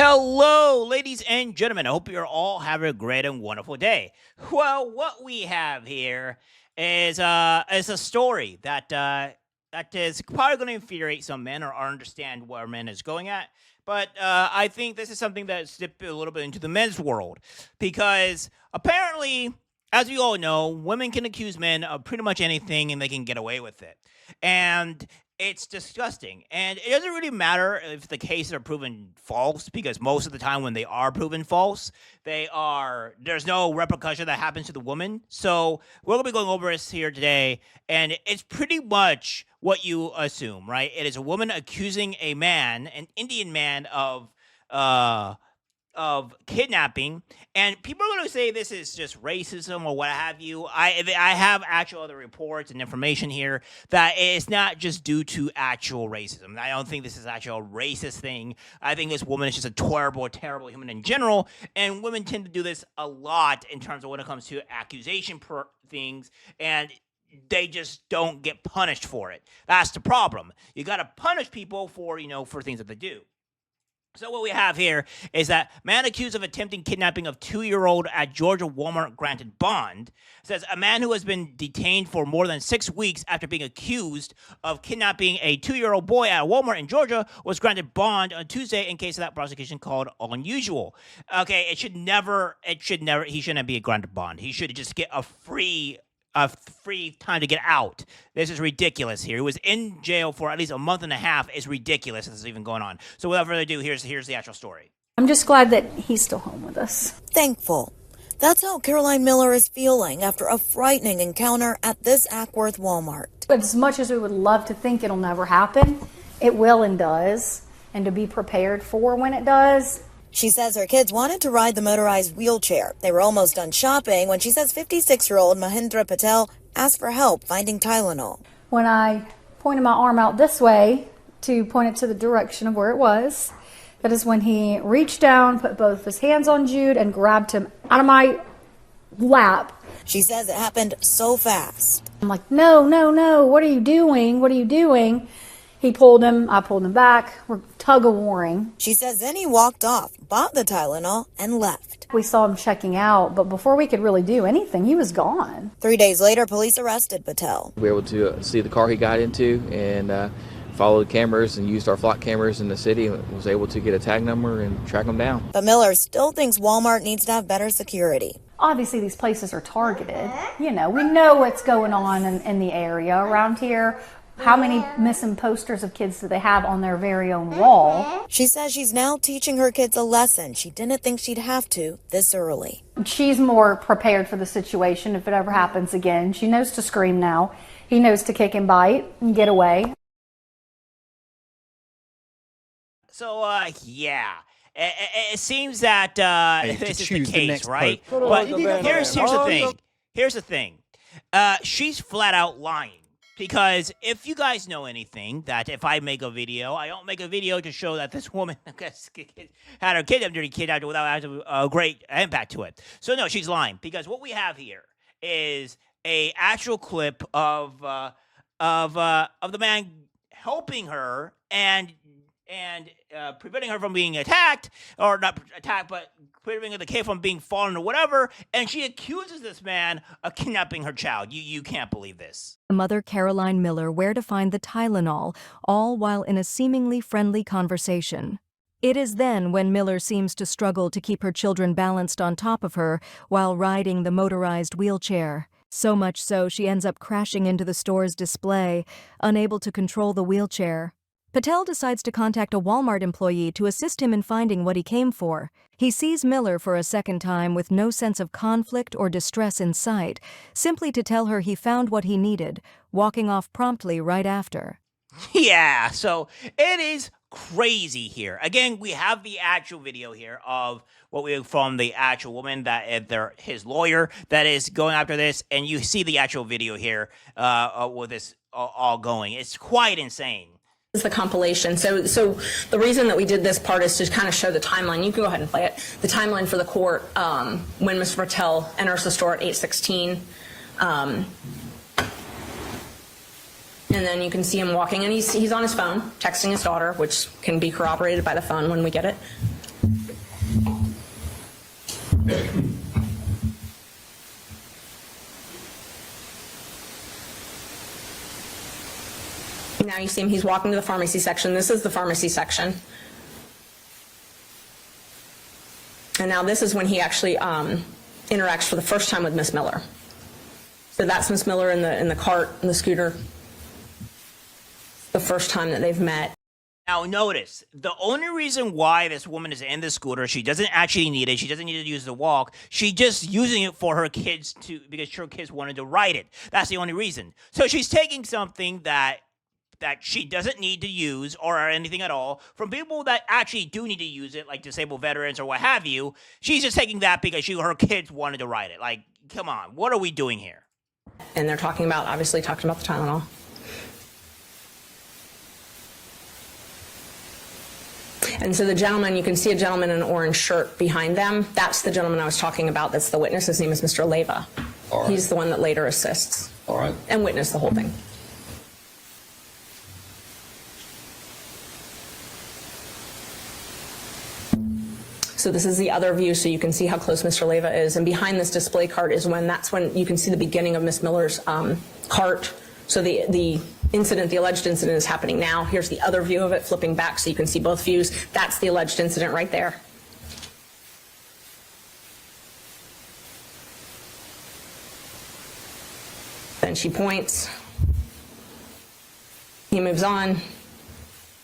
Hello, ladies and gentlemen. I hope you're all having a great and wonderful day. Well, what we have here is a story that is probably going to infuriate some men or understand where men is going at. But I think this is something that's dipped a little bit into the men's world because apparently, as we all know, women can accuse men of pretty much anything and they can get away with it. And it's disgusting. And it doesn't really matter if the cases are proven false because most of the time when they are proven false, there's no repercussion that happens to the woman. So we're going to be going over this here today, and it's pretty much what you assume, right? It is a woman accusing a man, an Indian man, of kidnapping, and people are going to say this is just racism or what have you. I have actual other reports and information here that it's not just due to actual racism. I don't think this is actually a racist thing. I think this woman is just a terrible human in general, and women tend to do this a lot in terms of when it comes to accusation things, and they just don't get punished for it. That's the problem. You got to punish people for things that they do. So what we have here is that man accused of attempting kidnapping of 2-year-old at Georgia Walmart granted bond. Says a man who has been detained for more than 6 weeks after being accused of kidnapping a 2-year-old boy at a Walmart in Georgia was granted bond on Tuesday in case of that prosecution called unusual. Okay, he shouldn't be granted bond. He should just get a free time to get out. This is ridiculous here. He was in jail for at least a month and a half. It's ridiculous this is even going on. So without further ado, here's the actual story. I'm just glad that he's still home with us. Thankful. That's how Caroline Miller is feeling after a frightening encounter at this Ackworth Walmart. But as much as we would love to think it'll never happen, it will and does. And to be prepared for when it does. She says her kids wanted to ride the motorized wheelchair. They were almost done shopping when she says 56-year-old Mahendra Patel asked for help finding Tylenol. When I pointed my arm out this way to point it to the direction of where it was, that is when he reached down, put both his hands on Jude, and grabbed him out of my lap. She says it happened so fast. I'm like, no, what are you doing? He pulled him, I pulled him back, we're tug-of-warring. She says then he walked off, bought the Tylenol, and left. We saw him checking out, but before we could really do anything, he was gone. 3 days later, police arrested Patel. We were able to see the car he got into and followed cameras and used our flock cameras in the city and was able to get a tag number and track him down. But Miller still thinks Walmart needs to have better security. Obviously, these places are targeted. We know what's going on in the area around here. How many missing posters of kids do they have on their very own wall? She says she's now teaching her kids a lesson she didn't think she'd have to this early. She's more prepared for the situation if it ever happens again. She knows to scream now. He knows to kick and bite and get away. So, yeah. It seems that this is the case, right? But here's the thing. Here's the thing. She's flat out lying. Because if you guys know anything, that if I make a video, I don't make a video to show that this woman had her kidnapped without having a great impact to it. So no, she's lying. Because what we have here is a actual clip of the man helping her and preventing her from being attacked, or not attacked, but preventing the kid from being fallen or whatever, and she accuses this man of kidnapping her child. You can't believe this. Mother Caroline Miller where to find the Tylenol, all while in a seemingly friendly conversation. It is then when Miller seems to struggle to keep her children balanced on top of her while riding the motorized wheelchair. So much so she ends up crashing into the store's display, unable to control the wheelchair. Patel decides to contact a Walmart employee to assist him in finding what he came for. He sees Miller for a second time with no sense of conflict or distress in sight, simply to tell her he found what he needed, walking off promptly right after. Yeah, so it is crazy here. Again, we have the actual video here of from the actual woman his lawyer that is going after this, and you see the actual video here with this all going. It's quite insane. Is the compilation. So the reason that we did this part is to kind of show the timeline. You can go ahead and play it. The timeline for the court when Mr. Patel enters the store at 8:16. And then you can see him walking, and he's on his phone, texting his daughter, which can be corroborated by the phone when we get it. Now you see him, he's walking to the pharmacy section. This is the pharmacy section. And now this is when he actually interacts for the first time with Miss Miller. So that's Miss Miller in the cart, in the scooter. The first time that they've met. Now notice, the only reason why this woman is in the scooter, she doesn't actually need it. She doesn't need to use the walk. She's just using it for her kids because her kids wanted to ride it. That's the only reason. So she's taking something that she doesn't need to use or anything at all from people that actually do need to use it, like disabled veterans or what have you. She's just taking that because her kids wanted to ride it. Like, come on, what are we doing here? And they're obviously talking about the Tylenol. And so the gentleman, you can see a gentleman in an orange shirt behind them. That's the gentleman I was talking about. That's the witness. His name is Mr. Leyva. All right. He's the one that later assists. All right. And witnessed the whole thing. So this is the other view, so you can see how close Mr. Leyva is. And behind this display cart is that's when you can see the beginning of Miss Miller's cart. So the incident, the alleged incident, is happening now. Here's the other view of it, flipping back so you can see both views. That's the alleged incident right there. Then she points. He moves on,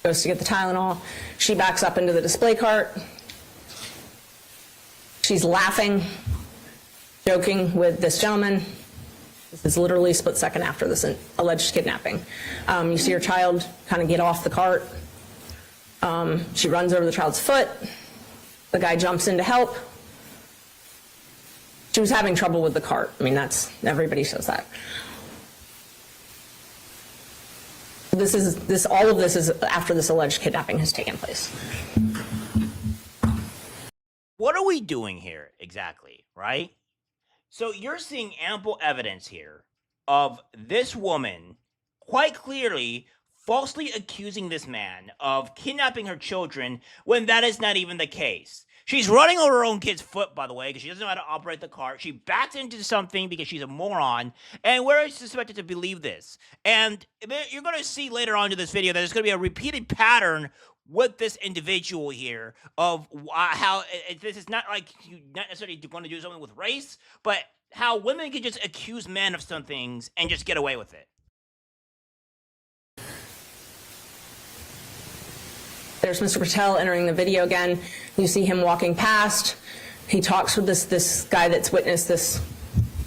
goes to get the Tylenol. She backs up into the display cart. She's laughing, joking with this gentleman. This is literally a split second after this alleged kidnapping. You see her child kind of get off the cart. She runs over the child's foot. The guy jumps in to help. She was having trouble with the cart. I mean, everybody shows that. All of this is after this alleged kidnapping has taken place. What are we doing here exactly, right? So you're seeing ample evidence here of this woman quite clearly falsely accusing this man of kidnapping her children when that is not even the case. She's running over her own kid's foot, by the way, because she doesn't know how to operate the cart. She backs into something because she's a moron, and we're suspected to believe this. And you're going to see later on in this video that there's going to be a repeated pattern with this individual here of how this is not like you not necessarily want to do something with race, but how women can just accuse men of some things and just get away with it. There's Mr. Patel entering the video again. You see him walking past. He talks with this guy that's witnessed this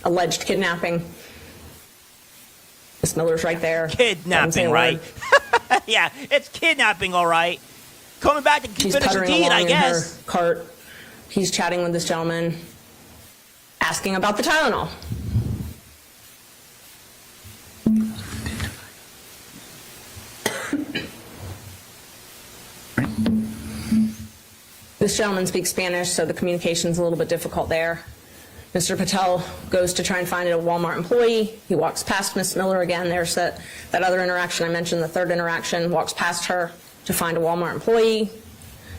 alleged kidnapping. Miss Miller's right there. Kidnapping, right? Yeah, it's kidnapping, all right. Coming back to She's finish the puttering deed, along I in guess. her cart. He's chatting with this gentleman, asking about the Tylenol. This gentleman speaks Spanish, so the communication's a little bit difficult there. Mr. Patel goes to try and find a Walmart employee. He walks past Miss Miller again. There's that other interaction I mentioned, the third interaction, walks past her to find a Walmart employee.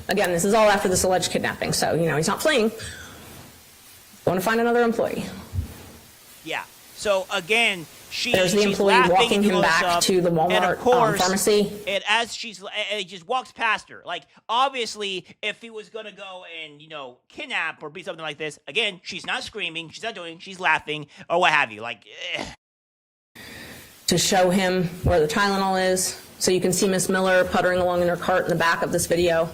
Again, this is all after this alleged kidnapping, so, he's not fleeing. Going to find another employee. Yeah. So, again, there's the employee walking him back to the Walmart and of course, pharmacy. And as it just walks past her. Like, obviously, if he was going to go and, kidnap or be something like this, again, she's not screaming, she's laughing, or what have you. Like, to show him where the Tylenol is. So you can see Miss Miller puttering along in her cart in the back of this video.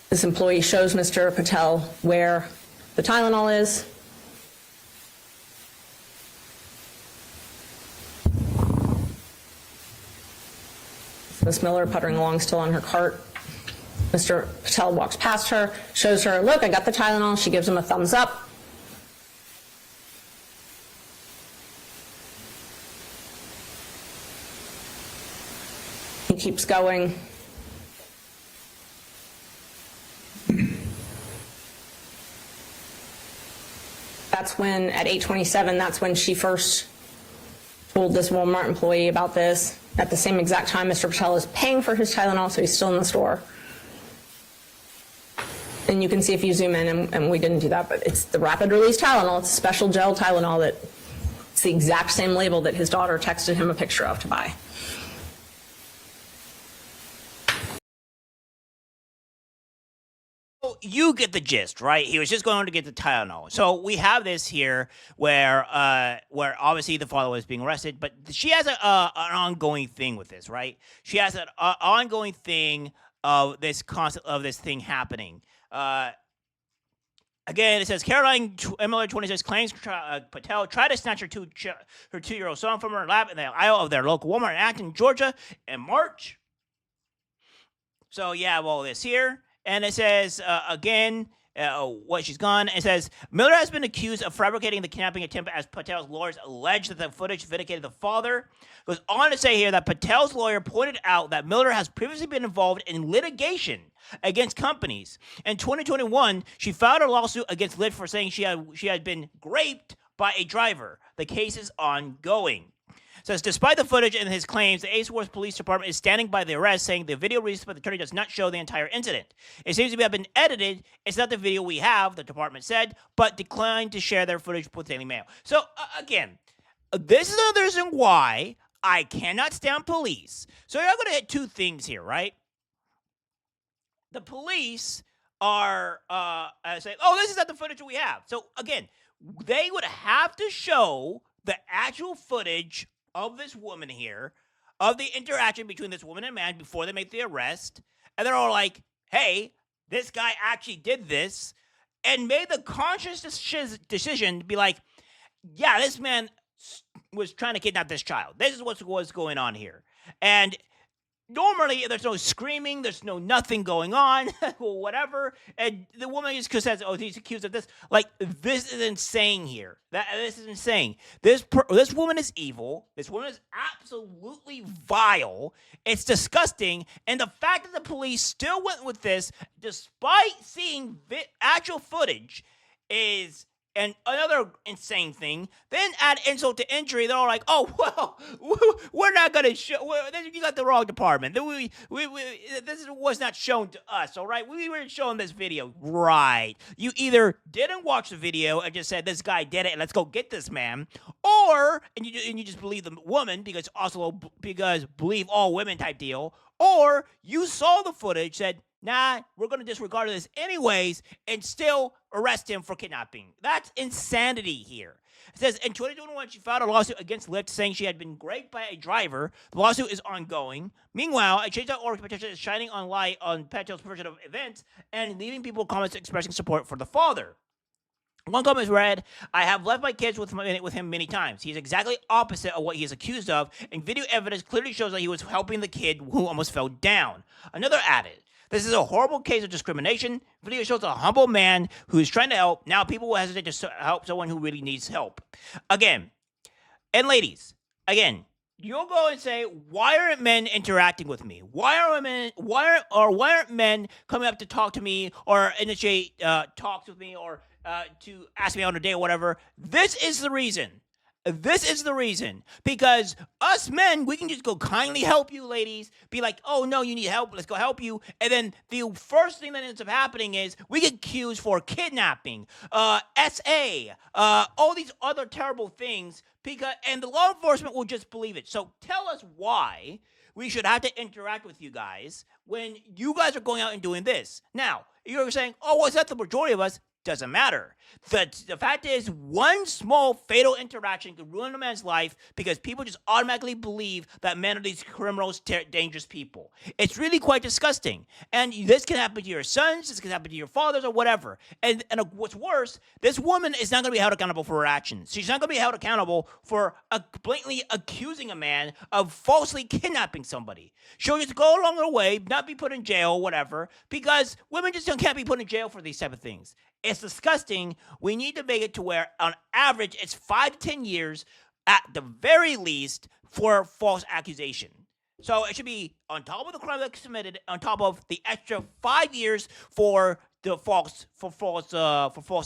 This employee shows Mr. Patel where the Tylenol is. Miss Miller puttering along still on her cart. Mr. Patel walks past her, shows her, look, I got the Tylenol. She gives him a thumbs up. He keeps going. That's when, at 8:27, that's when she first told this Walmart employee about this. At the same exact time, Mr. Patel is paying for his Tylenol, so he's still in the store. And And you can see if you zoom in, and we didn't do that, but it's the rapid release Tylenol. It's a special gel Tylenol that it's the exact same label that his daughter texted him a picture of to buy. You get the gist, right? He was just going to get the Tylenol. So we have this here where obviously the father was being arrested, but she has an ongoing thing with this, right? She has an ongoing thing of this concept of this thing happening. Again, it says Caroline Miller, 26, claims Patel tried to snatch her 2-year-old son from her lap in the aisle of their local Walmart in Acton, Georgia, in March. So yeah, well, this here. And it says, again, what she's gone. It says, Miller has been accused of fabricating the kidnapping attempt as Patel's lawyers allege that the footage vindicated the father. Goes on to say here that Patel's lawyer pointed out that Miller has previously been involved in litigation against companies. In 2021, she filed a lawsuit against Lyft for saying she had been raped by a driver. The case is ongoing. Says, despite the footage and his claims, the Ace Wars Police Department is standing by the arrest, saying the video released by the attorney does not show the entire incident. It seems to have been edited. It's not the video we have, the department said, but declined to share their footage with Daily Mail. So, again, this is another reason why I cannot stand police. So you're going to hit two things here, right? The police are saying, oh, this is not the footage that we have. So, again, they would have to show the actual footage of this woman here, of the interaction between this woman and man before they make the arrest. And they're all like, hey, this guy actually did this, and made the conscious decision to be like, yeah, this man was trying to kidnap this child. This is what's going on here. And normally, there's no screaming, there's no nothing going on, or whatever. And the woman just says, oh, he's accused of this. Like, this is insane here. This is insane. This woman is evil. This woman is absolutely vile. It's disgusting. And the fact that the police still went with this, despite seeing actual footage, is... And another insane thing, then add insult to injury. They're all like, oh, well, we're not going to show. You got the wrong department. This was not shown to us, all right? We weren't showing this video. Right. You either didn't watch the video and just said, this guy did it, and let's go get this man. Or, and you just believe the woman, because believe all women type deal. Or you saw the footage, said, nah, we're going to disregard this anyways, and still arrest him for kidnapping. That's insanity here. It says, in 2021, she filed a lawsuit against Lyft saying she had been raped by a driver. The lawsuit is ongoing. Meanwhile, a Change.org petition is shining on light on Patel's version of events and leaving people comments expressing support for the father. One comment read, I have left my kids with him many times. He's exactly opposite of what he is accused of, and video evidence clearly shows that he was helping the kid who almost fell down. Another added, this is a horrible case of discrimination. Video shows a humble man who is trying to help. Now people will hesitate to help someone who really needs help. Again, and ladies, again, you'll go and say, why aren't men interacting with me? Why aren't men coming up to talk to me or initiate talks with me or to ask me out on a date or whatever? This is the reason. This is the reason. Because us men, we can just go kindly help you, ladies. Be like, oh, no, you need help. Let's go help you. And then the first thing that ends up happening is we get accused for kidnapping, SA, all these other terrible things. And the law enforcement will just believe it. So tell us why we should have to interact with you guys when you guys are going out and doing this. Now, you're saying, oh, well, it's not the majority of us. Doesn't matter. The fact is, one small fatal interaction could ruin a man's life because people just automatically believe that men are these criminals, dangerous people. It's really quite disgusting. And this can happen to your sons, this can happen to your fathers, or whatever. And what's worse, this woman is not going to be held accountable for her actions. She's not going to be held accountable for blatantly accusing a man of falsely kidnapping somebody. She'll just go along her way, not be put in jail, whatever, because women just can't be put in jail for these type of things. It's disgusting. We need to make it to where, on average, it's 5 to 10 years at the very least for false accusation. So it should be on top of the crime that's committed, on top of the extra 5 years for the false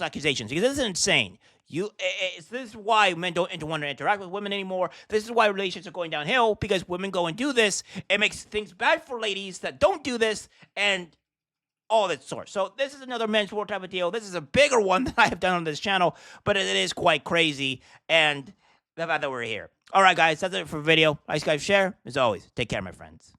accusations. Because this is insane. This is why men don't want to interact with women anymore. This is why relationships are going downhill, because women go and do this. It makes things bad for ladies that don't do this, and all its source. So this is another men's war type of deal. This is a bigger one than I have done on this channel, but it is quite crazy, and the fact that we're here. All right, guys, that's it for the video. Like, subscribe, share. As always, take care, my friends.